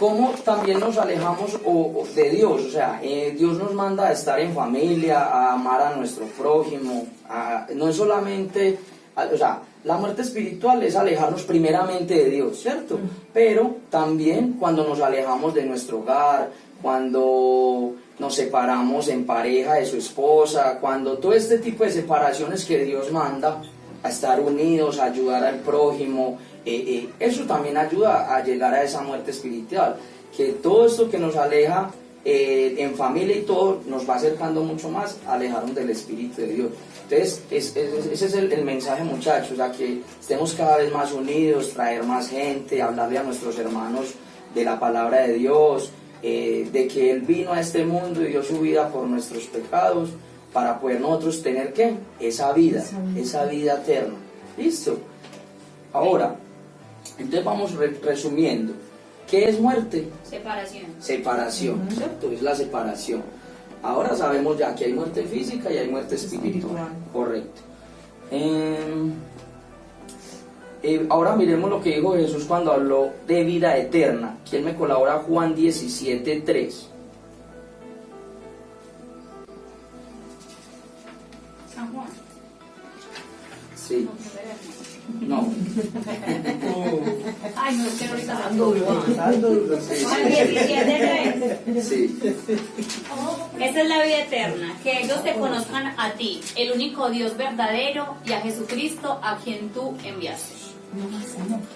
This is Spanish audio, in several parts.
cómo también nos alejamos de Dios. O sea, Dios nos manda a estar en familia, a amar a nuestro prójimo, no es solamente, o sea, la muerte espiritual es alejarnos primeramente de Dios, ¿cierto? Pero también cuando nos alejamos de nuestro hogar, cuando nos separamos en pareja de su esposa, cuando todo este tipo de separaciones que Dios manda, a estar unidos, a ayudar al prójimo, eso también ayuda a llegar a esa muerte espiritual, que todo esto que nos aleja en familia y todo, nos va acercando mucho más a alejarnos del Espíritu de Dios. Entonces, ese es el mensaje, muchachos, a que estemos cada vez más unidos, traer más gente, hablarle a nuestros hermanos de la palabra de Dios, de que Él vino a este mundo y dio su vida por nuestros pecados, para poder nosotros tener, ¿qué? Esa vida eterna. ¿Listo? Ahora, entonces vamos resumiendo. ¿Qué es muerte? Separación, ¿cierto? Es la separación. Ahora sabemos ya que hay muerte física y hay muerte espiritual. Correcto. Ahora miremos lo que dijo Jesús cuando habló de vida eterna. ¿Quién me colabora? Juan 17:3. San Juan. Sí. No. Ay, no, es que ahorita Juan 17:3. Sí. Esta es la vida eterna, que ellos te conozcan a ti, el único Dios verdadero, y a Jesucristo, a quien tú enviaste.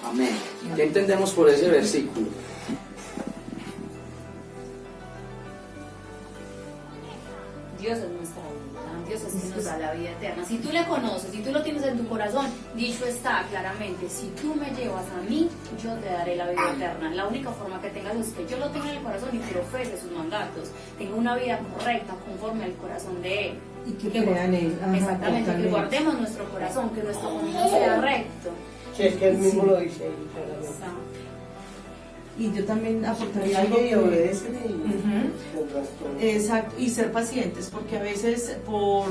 Amén. ¿Qué entendemos por ese versículo? Dios es nuestra voluntad, Dios es quien nos da la vida eterna. Si tú le conoces, si tú lo tienes en tu corazón, dicho está claramente, si tú me llevas a mí, yo te daré la vida eterna. La única forma que tengas es que yo lo tenga en el corazón y profese sus mandatos, tenga una vida correcta conforme al corazón de Él. Y que crean en Él. Ajá, Exactamente, que totalmente. guardemos nuestro corazón, que nuestro camino sea recto. Sí, es que él mismo lo dice ahí, claramente. Exacto. Y yo también aportaría Y algo alguien que... obedece y Ujú. tendrás todo. Exacto, y ser pacientes, porque a veces por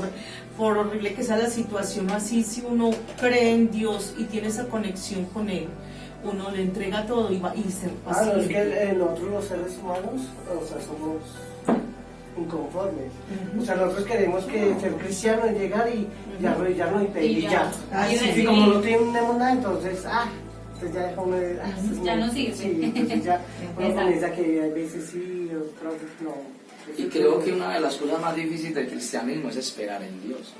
horrible que sea la situación así, si uno cree en Dios y tiene esa conexión con Él, uno le entrega todo y ser No, es paciente. que nosotros los seres humanos, o sea, somos inconformes. Ujú. O sea, nosotros queremos que ser cristiano es llegar y arrodillarnos y pedir Y y ya. ya. Ah, Y sí. Y como no tenemos nada, entonces, entonces ya deja uno de... Ya no sirve. Sí, entonces ya uno Exacto. comienza que hay veces sí, otras veces no. Y creo que una de las cosas más difíciles del cristianismo es esperar en Dios.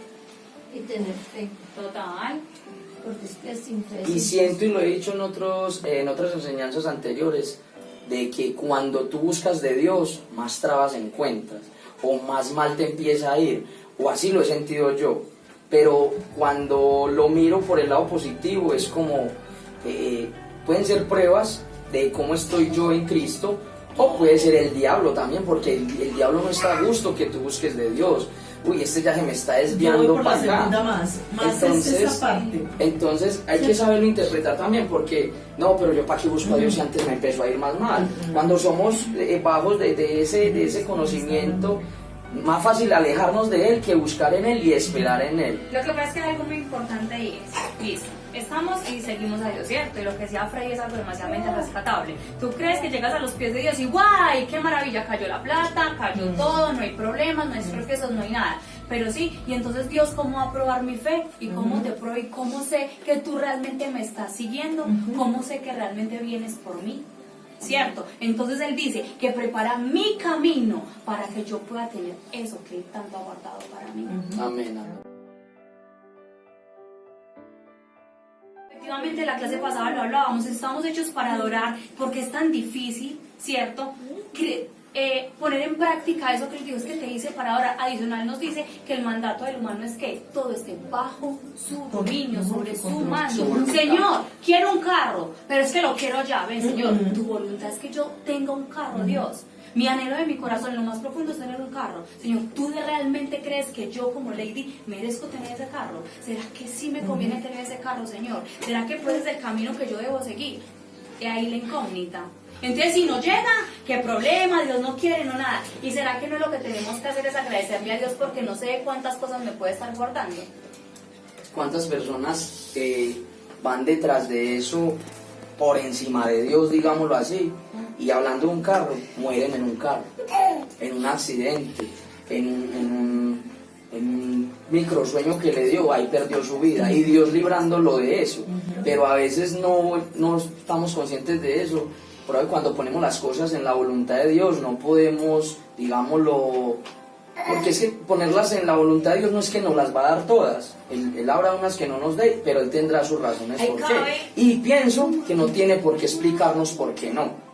Y tener fe, Total. porque es que sin fe. Y siento, y lo he dicho en otras enseñanzas anteriores, de que cuando tú buscas de Dios, más trabas encuentras, o más mal te empieza a ir, o así lo he sentido yo. Pero cuando lo miro por el lado positivo, es como, pueden ser pruebas de cómo estoy yo en Cristo, o puede ser el diablo también, porque el diablo no está a gusto que tú busques de Dios. Uy, este ya se me está Yo voy desviando por la para segunda acá. más Entonces, es esa parte. Entonces hay que saberlo interpretar también, porque no, pero yo para qué busco a Dios si antes me empezó a ir más mal. Cuando somos bajos de ese conocimiento, más fácil alejarnos de Él que buscar en Él y esperar en Él. Lo que pasa es que hay algo muy importante ahí es, listo, estamos y seguimos a Dios, ¿cierto? Y lo que decía Freddy es algo demasiadamente rescatable. Tú crees que llegas a los pies de Dios y ¡guay! ¡Qué maravilla! Cayó la plata, cayó todo, no hay problemas, no hay tropiezos, no hay nada. Pero sí, y entonces Dios, ¿cómo va a probar mi fe? ¿Y cómo te prueba? ¿Y cómo sé que tú realmente me estás siguiendo? ¿Cómo sé que realmente vienes por mí? ¿Cierto? Entonces Él dice que prepara mi camino para que yo pueda tener eso que Él tanto ha guardado para mí. Amén, amén. Efectivamente, la clase pasada lo hablábamos, estamos hechos para adorar porque es tan difícil, ¿cierto? Poner en práctica eso que Él dijo, es que te dice para adorar. Adicional nos dice que el mandato del humano es que todo esté bajo su dominio, sobre su mando. Señor, quiero un carro, pero es que lo quiero ya. Ven, Señor, tu voluntad es que yo tenga un carro, Dios. Mi anhelo de mi corazón, en lo más profundo, es tener un carro. Señor, ¿tú realmente crees que yo como Lady merezco tener ese carro? ¿Será que sí me conviene tener ese carro, Señor? ¿Será que pues es el camino que yo debo seguir? Y ahí la incógnita. Entonces, si no llega, ¿qué problema? Dios no quiere, no nada. ¿Y será que no lo que tenemos que hacer es agradecerle a Dios porque no sé cuántas cosas me puede estar guardando? ¿Cuántas personas van detrás de eso por encima de Dios, digámoslo así? Y hablando de un carro, mueren en un carro, en un accidente, en un microsueño que le dio, ahí perdió su vida, y Dios librándolo de eso. Pero a veces no estamos conscientes de eso. Por ahí cuando ponemos las cosas en la voluntad de Dios, no podemos, digámoslo, porque es que ponerlas en la voluntad de Dios no es que nos las va a dar todas. Él habrá unas que no nos dé, pero Él tendrá sus razones por qué. Y pienso que no tiene por qué explicarnos por qué no.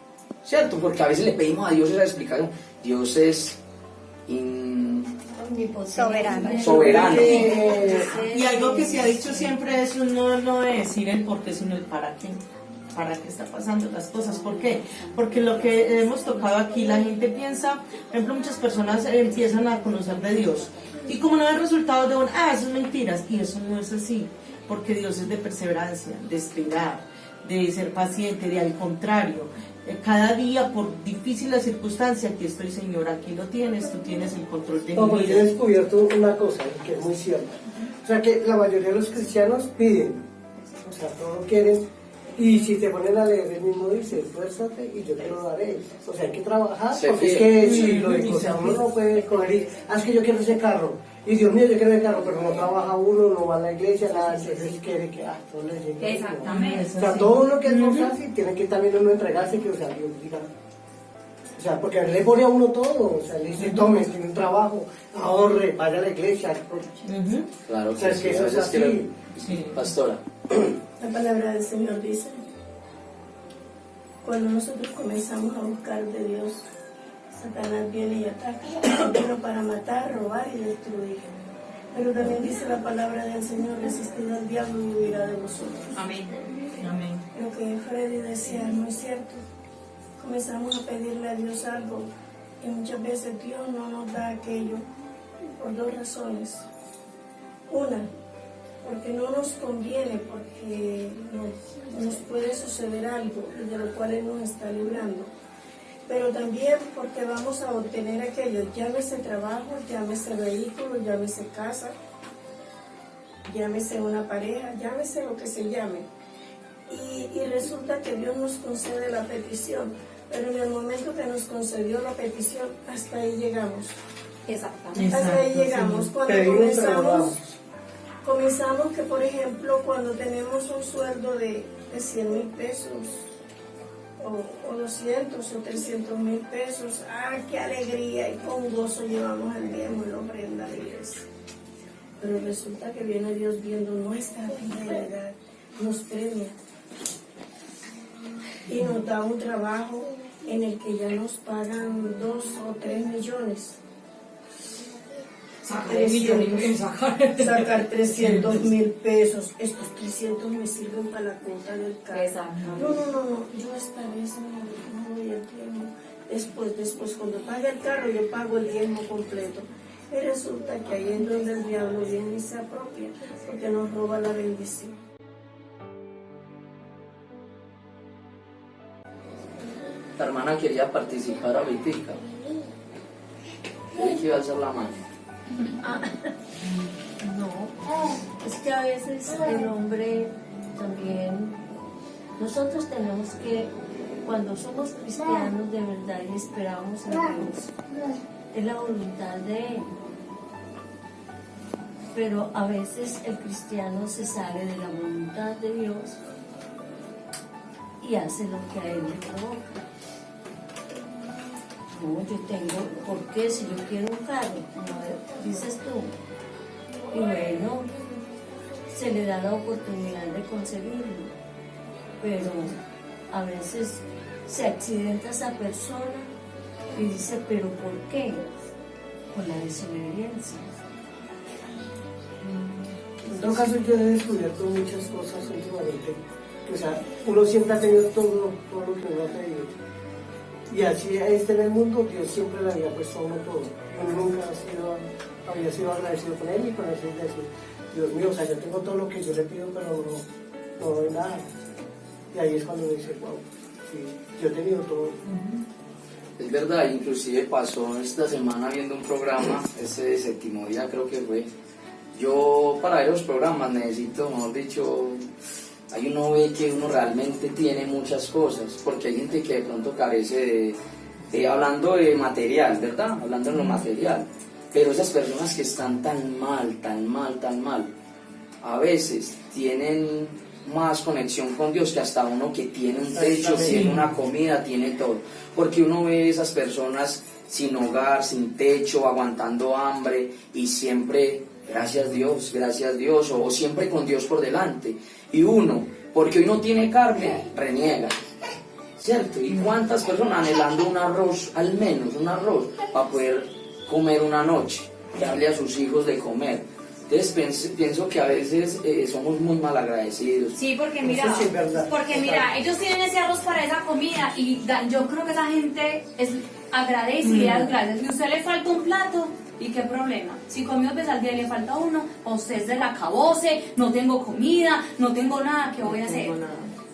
¿Cierto? Porque a veces le pedimos a Dios esa explicación. Dios es soberano. Y algo que se ha dicho siempre es no es decir el por qué, sino el para qué. ¿Para qué está pasando las cosas? ¿Por qué? Porque lo que hemos tocado aquí, la gente piensa, por ejemplo, muchas personas empiezan a conocer de Dios y como no ven resultados de eso es mentiras, y eso no es así, porque Dios es de perseverancia, de esperar, de ser paciente, de al contrario, cada día, por difícil la circunstancia, aquí estoy, Señor, aquí lo tienes, tú tienes el control de mi Porque vida. yo he descubierto una cosa que es muy cierta. O sea, que la mayoría de los cristianos piden, o sea, todo lo quieren, y si te ponen a leer, el mismo dice, esfuérzate y yo te lo daré. O sea, hay que trabajar, porque es que si lo digo, o sea, uno no puede coger y, es que yo quiero ese carro, y Dios mío, yo quiero ese carro, pero no trabaja uno, no va a la iglesia, nada, entonces quiere que todo le llegue. Exactamente. O sea, todo lo que es muy fácil, tiene que también uno entregarse, que, o sea, Dios diga. O sea, porque le pone a uno todo, o sea, le dice, tome, tiene un trabajo, ahorre, vaya a la iglesia. Claro O sea, que es sí, que a eso es veces quiero- así. Sí. Pastora. La palabra del Señor dice, cuando nosotros comenzamos a buscar de Dios, Satanás viene y ataca, vino para matar, robar y destruir. Pero también dice la palabra del Señor, resistid al diablo y huirá de vosotros. Amén. Amén. Lo que Freddy decía es muy cierto. Comenzamos a pedirle a Dios algo y muchas veces Dios no nos da aquello por dos razones. Una, porque no nos conviene, porque nos puede suceder algo de lo cual Él nos está librando. Pero también porque vamos a obtener aquello, llámese trabajo, llámese vehículo, llámese casa, llámese una pareja, llámese lo que se llame. Y resulta que Dios nos concede la petición, pero en el momento que nos concedió la petición, hasta ahí llegamos. Exactamente. Hasta ahí Exacto, llegamos. sí. Cuando Pedimos, pero no damos. comenzamos que, por ejemplo, cuando tenemos un sueldo de 100,000 pesos, o 200 o 300,000 pesos, qué alegría, y con gozo llevamos el diezmo y la ofrenda a la iglesia. Pero resulta que viene Dios viendo nuestra fidelidad, nos premia y nos da un trabajo en el que ya nos pagan 2 o 3 millones. Sacar 300,000 pesos. Estos 300 me sirven para la cuenta del carro. Exacto. No. Yo esta vez no doy el diezmo. Después, cuando pague el carro, yo pago el diezmo completo. Y resulta que ahí es donde el diablo viene y se apropia, porque nos roba la bendición. La hermana quería participar ahorita. Creí que iba a hacer la mano. No, es que a veces el hombre también, nosotros tenemos que, cuando somos cristianos de verdad y esperamos a Dios, es la voluntad de Él. Pero a veces el cristiano se sale de la voluntad de Dios y hace lo que a él le provoca. No, yo tengo, ¿por qué? Si yo quiero un carro, como dices tú, y bueno, se le da la oportunidad de conseguirlo, pero a veces se accidenta esa persona y dice, ¿pero por qué? Por la desobediencia. En todo caso, yo he descubierto muchas cosas últimamente. O sea, uno siempre ha tenido todo lo que uno ha pedido. Y así en el mundo, Dios siempre le había puesto a uno todo. Uno nunca había sido agradecido con Él y con eso es decir, Dios mío, o sea, yo tengo todo lo que yo le pido, pero no doy nada. Y ahí es cuando uno dice, wow, sí, yo he tenido todo. Es verdad, inclusive pasó esta semana viendo un programa, ese séptimo día creo que fue. Yo para ver los programas necesito, mejor dicho, ahí uno ve que uno realmente tiene muchas cosas, porque hay gente que de pronto carece hablando de material, ¿verdad? Hablando en lo material, pero esas personas que están tan mal, a veces tienen más conexión con Dios que hasta uno que tiene un techo, tiene una comida, tiene todo, porque uno ve esas personas sin hogar, sin techo, aguantando hambre y siempre, gracias Dios, o siempre con Dios por delante, y uno, porque hoy no tiene carne, reniega, ¿cierto? ¿Y cuántas personas anhelando un arroz, al menos un arroz, para poder comer una noche, darle a sus hijos de comer? Entonces pienso que a veces somos muy mal agradecidos. Sí, porque mira, Eso sí es verdad. mira, ellos tienen ese arroz para esa comida y yo creo que esa gente es agradecida, das gracias. Si a usted le falta un plato, ¿y qué problema? Si comió 2 veces al día y le falta uno, o usted es del acabose, no tengo comida, no tengo nada, ¿qué voy a hacer?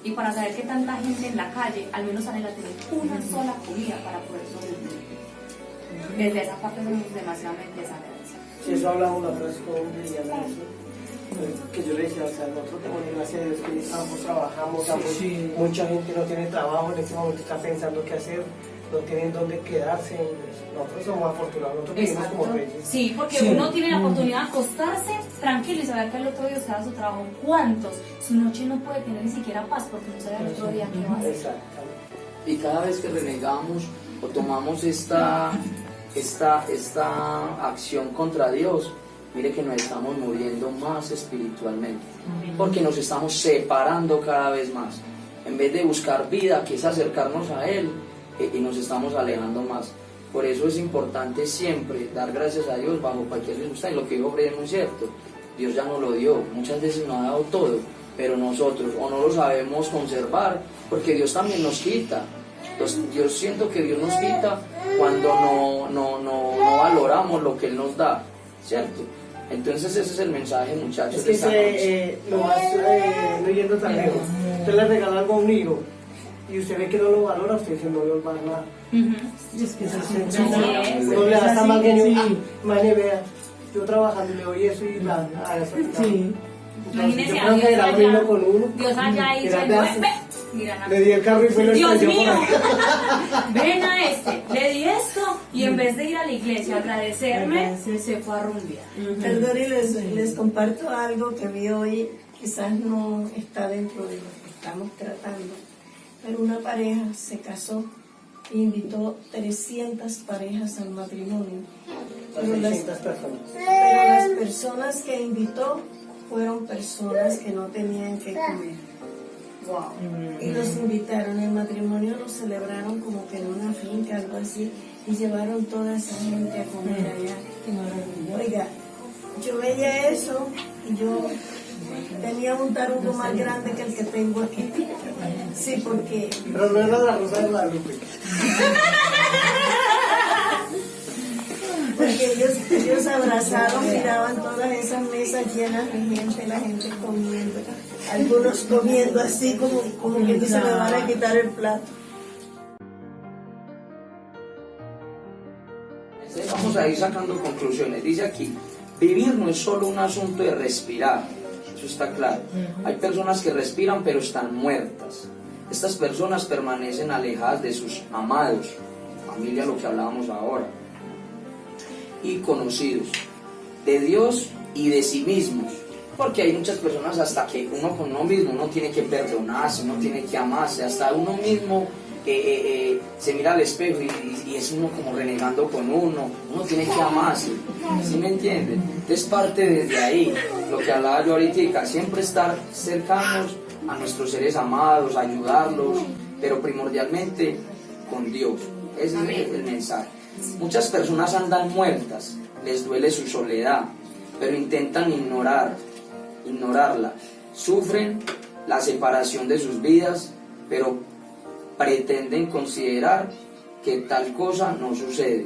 Y para saber que tanta gente en la calle, al menos anhela tener una sola comida para poder sobrevivir. Desde esa parte somos demasiadamente desagradecidos. Si eso hablamos la otra vez con Liliana, que yo le decía, o sea, nosotros tenemos gracias a Dios que ambos trabajamos, mucha gente no tiene trabajo en este momento, está pensando qué hacer, no tienen dónde quedarse. Nosotros somos afortunados, nosotros vivimos como reyes. Sí, porque uno tiene la oportunidad de acostarse tranquilo y saber que el otro día se da su trabajo. ¿Cuántos? Su noche no puede tener ni siquiera paz porque no sabe el otro día qué va a hacer. Exactamente. Y cada vez que renegamos o tomamos esta acción contra Dios, mire que nos estamos muriendo más espiritualmente, porque nos estamos separando cada vez más. En vez de buscar vida, que es acercarnos a Él, y nos estamos alejando más. Por eso es importante siempre dar gracias a Dios bajo cualquier circunstancia. Lo que dijo Fred es muy cierto, Dios ya nos lo dio, muchas veces nos ha dado todo, pero nosotros o no lo sabemos conservar, porque Dios también nos quita. Entonces, yo siento que Dios nos quita cuando no valoramos lo que Él nos da, ¿cierto? Entonces ese es el mensaje, muchachos. Es que lo más, no yendo tan lejos, usted le regala algo a un hijo y usted ve que no lo valora, usted dice no le va a dar nada. Y es que eso es No le da hasta más que más ni vea. Yo trabajando le doy eso y la Sí. Imagínese yo a creo que Dios era lo allá, mismo con uno. Dios allá y Era diciendo, de- "Ve, mira, Le di el carro y fue lo Dios estrelló mío, por ahí. ven a este, le di esto y en vez de ir a la iglesia a agradecerme, Agradecer. se fue a rumbear. Perdón, y les comparto algo que vi hoy, quizás no está dentro de lo que estamos tratando, pero una pareja se casó e invitó 300 parejas al matrimonio. Pero las 600 personas. Pero las personas que invitó fueron personas que no tenían que comer. Y los invitaron, el matrimonio lo celebraron como que en una finca, algo así, y llevaron toda esa gente a comer allá. Qué maravilla. Oiga, yo veía eso y yo tenía un tarugo más grande que el que tengo aquí. Sí, porque Pero no era la Rosa de Guadalupe. porque ellos abrazaron, miraban todas esas mesas llenas de gente, la gente comiendo, algunos comiendo así como que no se me van a quitar el plato. Vamos a ir sacando conclusiones. Dice aquí, vivir no es solo un asunto de respirar, eso está claro. Hay personas que respiran pero están muertas. Estas personas permanecen alejadas de sus amados, familia, lo que hablábamos ahora, y conocidos, de Dios y de sí mismos. Porque hay muchas personas hasta que uno con uno mismo, uno tiene que perdonarse, uno tiene que amarse, hasta uno mismo se mira al espejo y es uno como renegando con uno tiene que amarse, ¿sí me entienden? Es parte desde ahí, lo que hablaba yo ahorita, siempre estar cercanos a nuestros seres amados, ayudarlos, pero primordialmente con Dios, ese es el mensaje. Muchas personas andan muertas, les duele su soledad, pero intentan ignorarla, sufren la separación de sus vidas, pero pretenden considerar que tal cosa no sucede,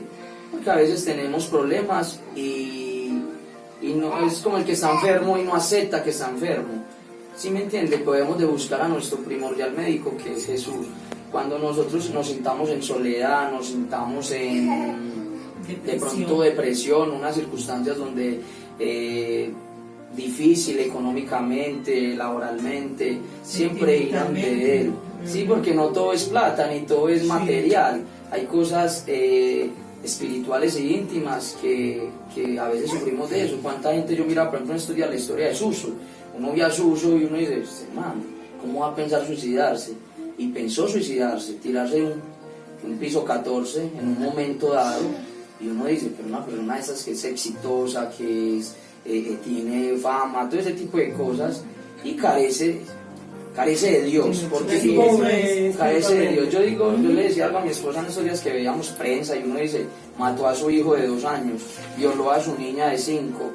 porque a veces tenemos problemas y no es como el que está enfermo y no acepta que está enfermo, ¿sí me entiende? Podemos de buscar a nuestro primordial médico, que es Jesús. Cuando nosotros nos sintamos en soledad, nos sintamos en de pronto depresión, unas circunstancias donde difícil económicamente, laboralmente, siempre ir ante Él. Sí, porque no todo es plata, ni todo es material. Hay cosas espirituales e íntimas que a veces sufrimos de eso. ¿Cuánta gente yo mira, por ejemplo, en estos días la historia de Suso? Uno ve a Suso y uno dice, hermano, ¿cómo va a pensar suicidarse? Y pensó suicidarse, tirarse de un piso 14 en un momento dado. Y uno dice, pero una persona de esas que es exitosa, que tiene fama, todo ese tipo de cosas, y carece de Dios, porque carece de Dios. Yo le decía algo a mi esposa en estos días que veíamos prensa y uno dice, mató a su hijo de 2 años, violó a su niña de 5.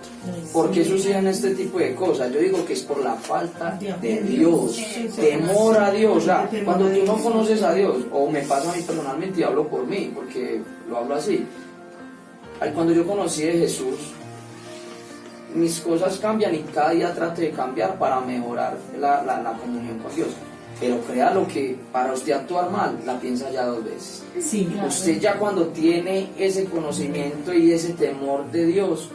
¿Por qué suceden este tipo de cosas? Yo digo que es por la falta de Dios, temor a Dios. O sea, cuando tú no conoces a Dios, o me pasa a mí personalmente y hablo por mí, porque lo hablo así, cuando yo conocí a Jesús, mis cosas cambian y cada día trato de cambiar para mejorar la comunión con Dios. Pero créalo que para usted actuar mal, la piensa ya 2 veces. Sí, claro. Usted ya cuando tiene ese conocimiento y ese temor de Dios,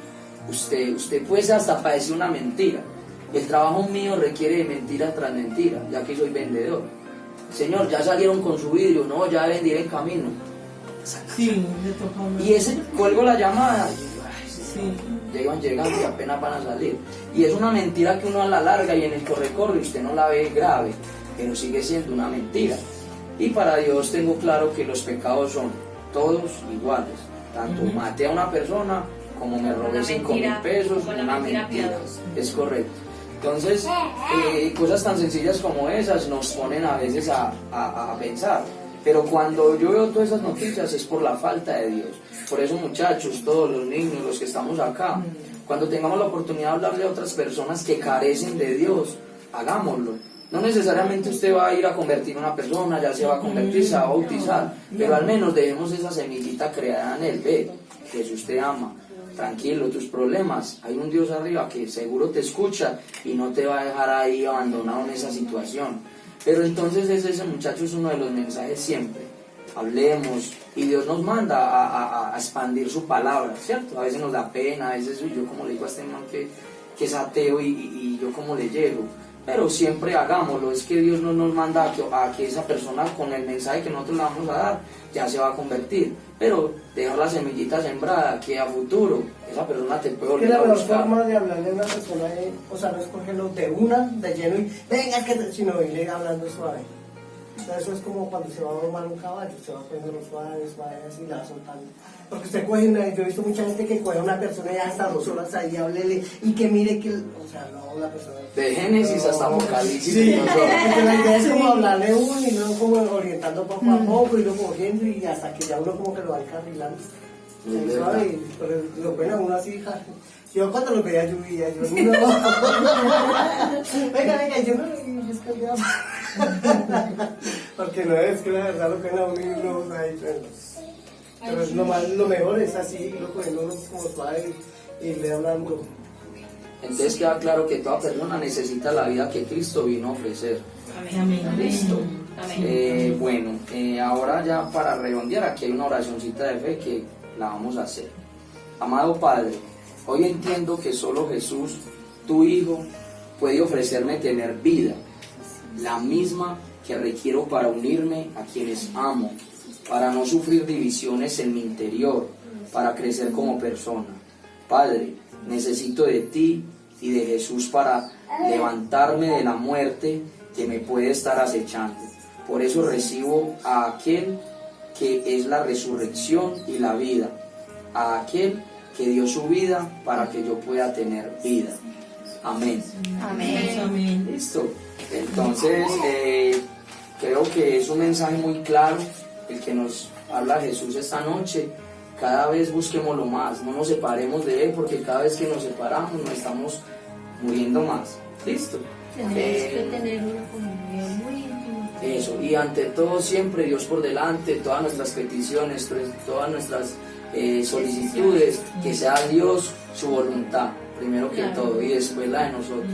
usted puede hasta padecer una mentira. El trabajo mío requiere de mentira tras mentira, ya que soy vendedor. Señor, ya salieron con su vidrio, no, ya deben ir en camino. Sí, le tocó. Y ese, cuelgo la llamada. Sí. Llegan llegando y apenas van a salir. Y es una mentira que uno a la larga y en el corre usted no la ve grave, pero sigue siendo una mentira. Y para Dios tengo claro que los pecados son todos iguales. Tanto maté a una persona como me robé 5.000 pesos, una mentira. Es correcto. Entonces, cosas tan sencillas como esas nos ponen a veces a pensar. Pero cuando yo veo todas esas noticias es por la falta de Dios. Por eso, muchachos, todos los niños, los que estamos acá, cuando tengamos la oportunidad de hablarle a otras personas que carecen de Dios, hagámoslo. No necesariamente usted va a ir a convertir a una persona, ya se va a convertir, se va a bautizar, pero al menos dejemos esa semillita creada en él. Ve, Jesús te ama, tranquilo, tus problemas, hay un Dios arriba que seguro te escucha y no te va a dejar ahí abandonado en esa situación. Pero entonces ese muchacho es uno de los mensajes siempre. Hablemos y Dios nos manda a expandir su palabra, ¿cierto? A veces nos da pena, a veces yo como le digo a este man que es ateo y yo como le llego. Pero siempre hagámoslo, es que Dios no nos manda a que esa persona con el mensaje que nosotros le vamos a dar ya se va a convertir. Pero dejar la semillita sembrada, que a futuro esa persona te puede volver a buscar. Es la mejor forma de hablarle a una persona, o sea, no escogerlo de lleno y venga, sino irle hablando suave. Entonces eso es como cuando se va a domar un caballo, se va poniendo suave, así la va soltando. Porque usted coge, yo he visto mucha gente que coge a una persona y ya hasta 2 horas ahí, háblele y que mire que, o sea, no, la persona... De Génesis hasta Apocalipsis. Sí, porque la idea es como hablarle uno y luego como orientando poco a poco y luego cogiendo y hasta que ya uno como que lo va encarrilando. ¿Sabe? Pero lo ven a uno así, ja. Yo cuando lo veía llovía, yo no... venga, yo no le descargaba. Porque no es que la verdad lo ven a uno y uno ahí, pero es lo mejor es así, lo cogen uno como suave y le hablando. Entonces queda claro que toda persona necesita la vida que Cristo vino a ofrecer. Amén. ¿Listo? Amén. Bueno, ahora ya para redondear, aquí hay una oracioncita de fe que la vamos a hacer. Amado Padre, hoy entiendo que solo Jesús, tu Hijo, puede ofrecerme tener vida, la misma que requiero para unirme a quienes amo, para no sufrir divisiones en mi interior, para crecer como persona. Padre, necesito de ti y de Jesús para levantarme de la muerte que me puede estar acechando. Por eso recibo a aquel que es la resurrección y la vida, a aquel que dio su vida para que yo pueda tener vida. Amén. Amén. Listo. Entonces, creo que es un mensaje muy claro el que nos habla Jesús esta noche. Cada vez busquémoslo más, no nos separemos de Él, porque cada vez que nos separamos nos estamos muriendo más. ¿Listo? Tenemos que tener una comunión muy íntima. Eso, y ante todo siempre Dios por delante, todas nuestras peticiones, todas nuestras solicitudes, que sea Dios su voluntad, primero que todo, y después la de nosotros.